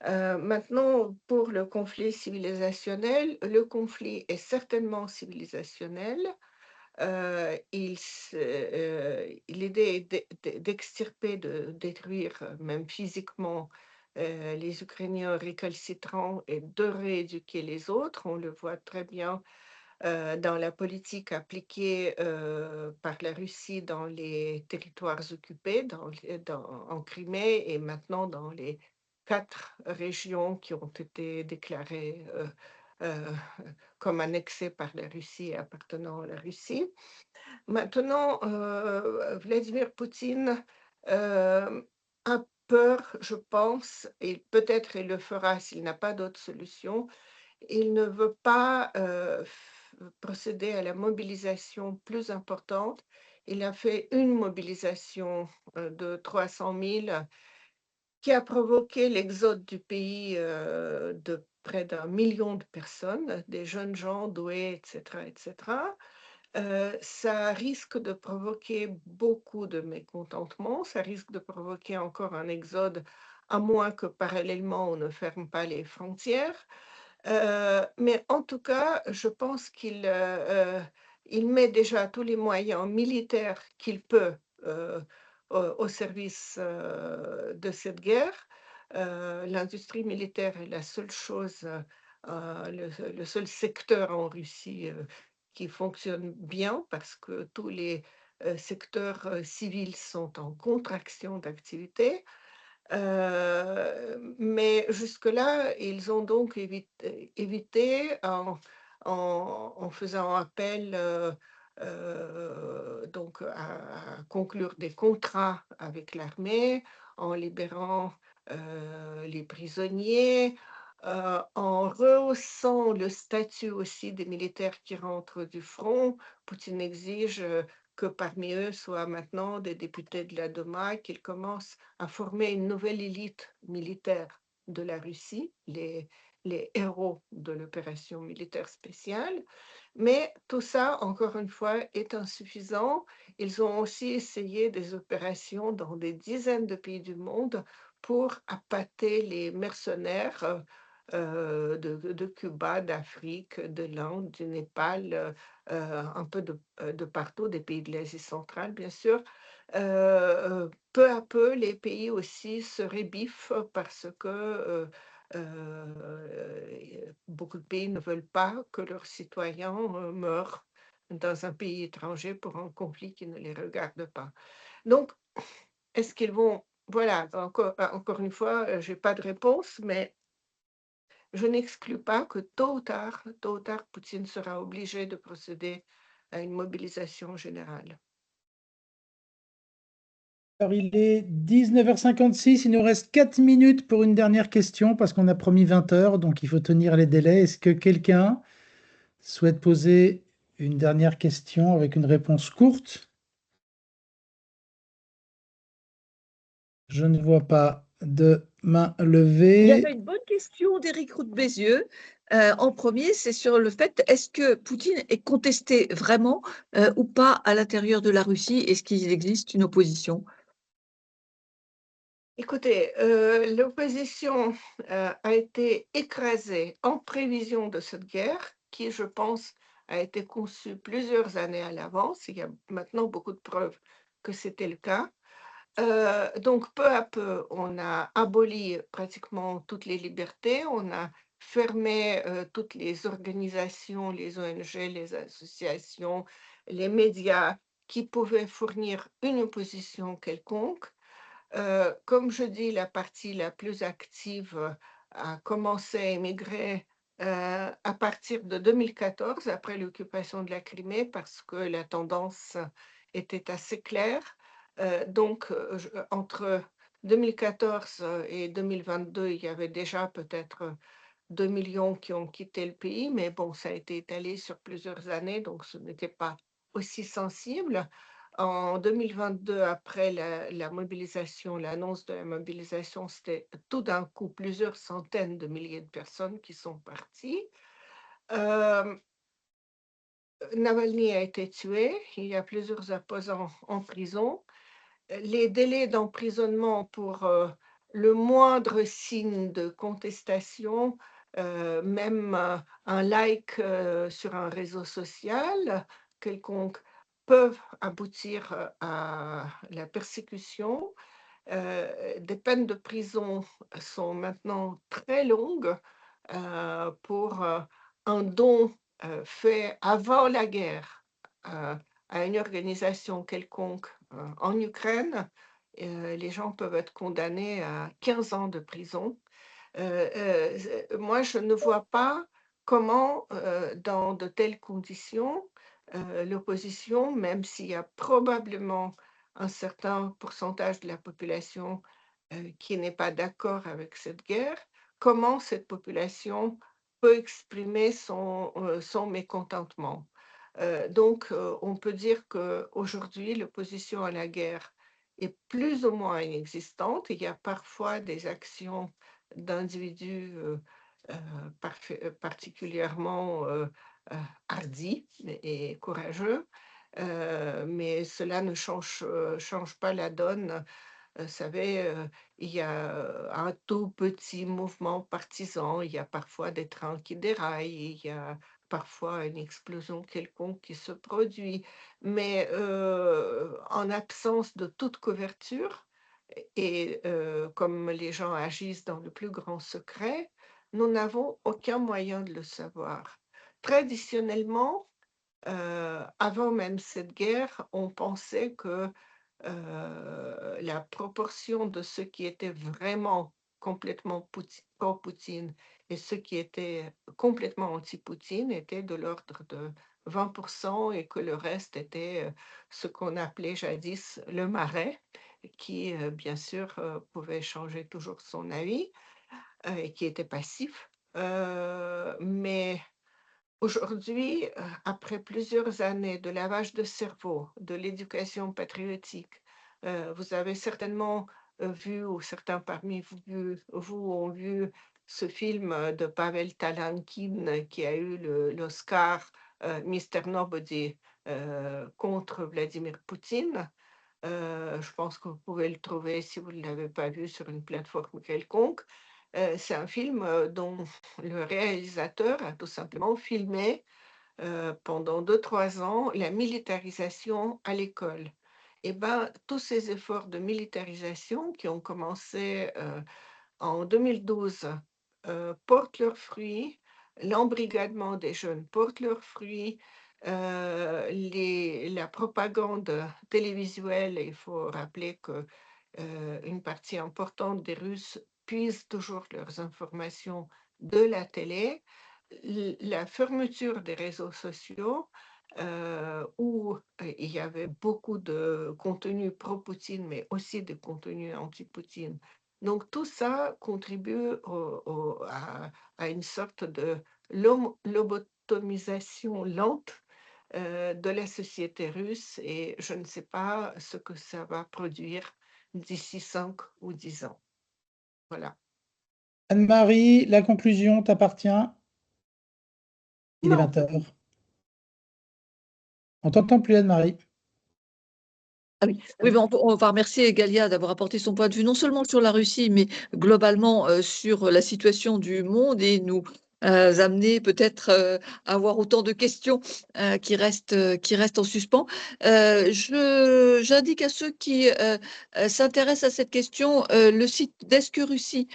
Maintenant, pour le conflit civilisationnel, le conflit est certainement civilisationnel. L'idée est d'extirper, de détruire, même physiquement, les Ukrainiens récalcitrants et de rééduquer les autres. On le voit très bien dans la politique appliquée par la Russie dans les territoires occupés, en Crimée et maintenant dans les 4 régions qui ont été déclarées euh, comme annexées par la Russie et appartenant à la Russie. Maintenant, Vladimir Poutine a peur, je pense, et peut-être il le fera s'il n'a pas d'autre solution. Il ne veut pas procéder à la mobilisation plus importante. Il a fait une mobilisation de 300 000 qui a provoqué l'exode du pays de près d'1 million de personnes, des jeunes gens doués, etc., etc. Ça risque de provoquer beaucoup de mécontentement, ça risque de provoquer encore un exode, à moins que parallèlement on ne ferme pas les frontières. Mais en tout cas, je pense il met déjà tous les moyens militaires qu'il peut au service de cette guerre. L'industrie militaire est la seule chose, le seul secteur en Russie qui fonctionne bien parce que tous les secteurs civils sont en contraction d'activité. Mais jusque-là, ils ont donc évité en faisant appel donc à conclure des contrats avec l'armée, en libérant les prisonniers, en rehaussant le statut aussi des militaires qui rentrent du front. Poutine exige que parmi eux soient maintenant des députés de la Duma, qu'ils commencent à former une nouvelle élite militaire de la Russie, les héros de l'opération militaire spéciale. Mais tout ça, encore une fois, est insuffisant. Ils ont aussi essayé des opérations dans des dizaines de pays du monde pour appâter les mercenaires de Cuba, d'Afrique, de l'Inde, du Népal, un peu de partout, des pays de l'Asie centrale, bien sûr. Peu à peu, les pays aussi se rébiffent parce que beaucoup de pays ne veulent pas que leurs citoyens meurent dans un pays étranger pour un conflit qui ne les regarde pas. Donc, est-ce qu'ils vont... Voilà, encore une fois, je n'ai pas de réponse, mais je n'exclus pas que tôt ou tard, Poutine sera obligé de procéder à une mobilisation générale. Alors, il est 19h56, il nous reste 4 minutes pour une dernière question parce qu'on a promis 20 heures, donc il faut tenir les délais. Est-ce que quelqu'un souhaite poser une dernière question avec une réponse courte? Je ne vois pas de main Il y levée. avait une bonne question d'Éric Roux de Bézieux. En premier, c'est sur le fait, est-ce que Poutine est contesté vraiment ou pas à l'intérieur de la Russie? Est-ce qu'il existe une opposition? Écoutez, l'opposition a été écrasée en prévision de cette guerre, qui, je pense, a été conçue plusieurs années à l'avance. Il y a maintenant beaucoup de preuves que c'était le cas. Donc, peu à peu, on a aboli pratiquement toutes les libertés, on a fermé toutes les organisations, les ONG, les associations, les médias qui pouvaient fournir une opposition quelconque. Comme je dis, la partie la plus active a commencé à émigrer à partir de 2014, après l'occupation de la Crimée, parce que la tendance était assez claire. Donc, entre 2014 et 2022, il y avait déjà peut-être 2 millions qui ont quitté le pays, mais bon, ça a été étalé sur plusieurs années, donc ce n'était pas aussi sensible. En 2022, après la mobilisation, l'annonce de la mobilisation, c'était tout d'un coup plusieurs centaines de milliers de personnes qui sont parties. Navalny a été tué, il y a plusieurs opposants en prison. les délais d'emprisonnement pour le moindre signe de contestation, même un like sur un réseau social quelconque, peuvent aboutir à la persécution. Des peines de prison sont maintenant très longues pour un don fait avant la guerre à une organisation quelconque en Ukraine. Les gens peuvent être condamnés à 15 ans de prison. Moi, je ne vois pas comment, dans de telles conditions, l'opposition, même s'il y a probablement un certain pourcentage de la population qui n'est pas d'accord avec cette guerre, comment cette population peut exprimer son mécontentement. Donc, on peut dire qu'aujourd'hui, l'opposition à la guerre est plus ou moins inexistante. Il y a parfois des actions d'individus particulièrement hardis et courageux, mais cela ne change pas la donne. Vous savez, il y a un tout petit mouvement partisan, il y a parfois des trains qui déraillent, il y a parfois une explosion quelconque qui se produit, mais en absence de toute couverture et comme les gens agissent dans le plus grand secret, nous n'avons aucun moyen de le savoir. Traditionnellement, avant même cette guerre, on pensait que la proportion de ceux qui étaient vraiment complètement pro-Poutine et ceux qui étaient complètement anti-Poutine était de l'ordre de 20% et que le reste était ce qu'on appelait jadis le marais, qui bien sûr pouvait changer toujours son avis et qui était passif. Mais aujourd'hui, après plusieurs années de lavage de cerveau, de l'éducation patriotique, vous avez certainement vu, ou certains parmi vous ont vu ce film de Pavel Talankin qui a eu l'Oscar Mister Nobody contre Vladimir Poutine. Je pense que vous pouvez le trouver si vous ne l'avez pas vu sur une plateforme quelconque. C'est un film dont le réalisateur a tout simplement filmé pendant 2-3 ans la militarisation à l'école. Et ben, tous ces efforts de militarisation qui ont commencé en 2012 portent leurs fruits, l'embrigadement des jeunes porte leurs fruits, la propagande télévisuelle, il faut rappeler que une partie importante des Russes puisent toujours leurs informations de la télé, la fermeture des réseaux sociaux, où il y avait beaucoup de contenu pro-Poutine, mais aussi de contenu anti-Poutine. Donc tout ça contribue à une sorte de lobotomisation lente de la société russe, et je ne sais pas ce que ça va produire d'ici 5 ou 10 ans. Voilà. Anne-Marie, la conclusion t'appartient. Il est Non. 20h. On t'entend plus, Anne-Marie. Ah oui, oui, mais on va remercier Galia d'avoir apporté son point de vue, non seulement sur la Russie, mais globalement sur la situation du monde, et nous amener peut-être à avoir autant de questions qui restent en suspens. J'indique à ceux qui s'intéressent à cette question le site d'Esque Russie,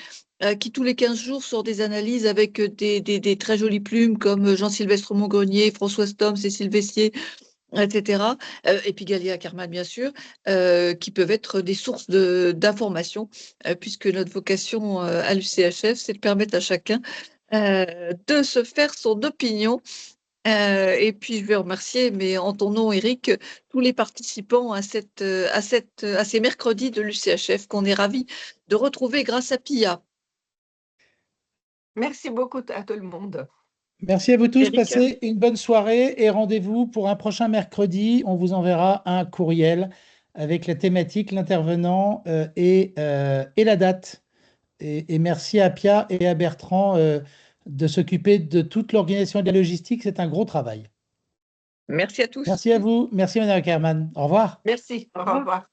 qui tous les 15 jours sort des analyses avec des très jolies plumes comme Jean-Sylvestre Montgrenier, Françoise Thom, Cécile Vessier, etc. Et puis Galia Karman, bien sûr, qui peuvent être des sources d'informations, puisque notre vocation à l'UCHF, c'est de permettre à chacun de se faire son opinion. Et puis je vais remercier, mais en ton nom, Eric, tous les participants à ces mercredis de l'UCHF qu'on est ravis de retrouver grâce à Pia. Merci beaucoup à tout le monde. Merci à vous tous. Eric. Passez une bonne soirée et rendez-vous pour un prochain mercredi. On vous enverra un courriel avec la thématique, l'intervenant et la date. Et merci à Pia et à Bertrand de s'occuper de toute l'organisation et de la logistique. C'est un gros travail. Merci à tous. Merci à vous. Merci, Madame Ackerman. Au revoir. Merci. Au revoir.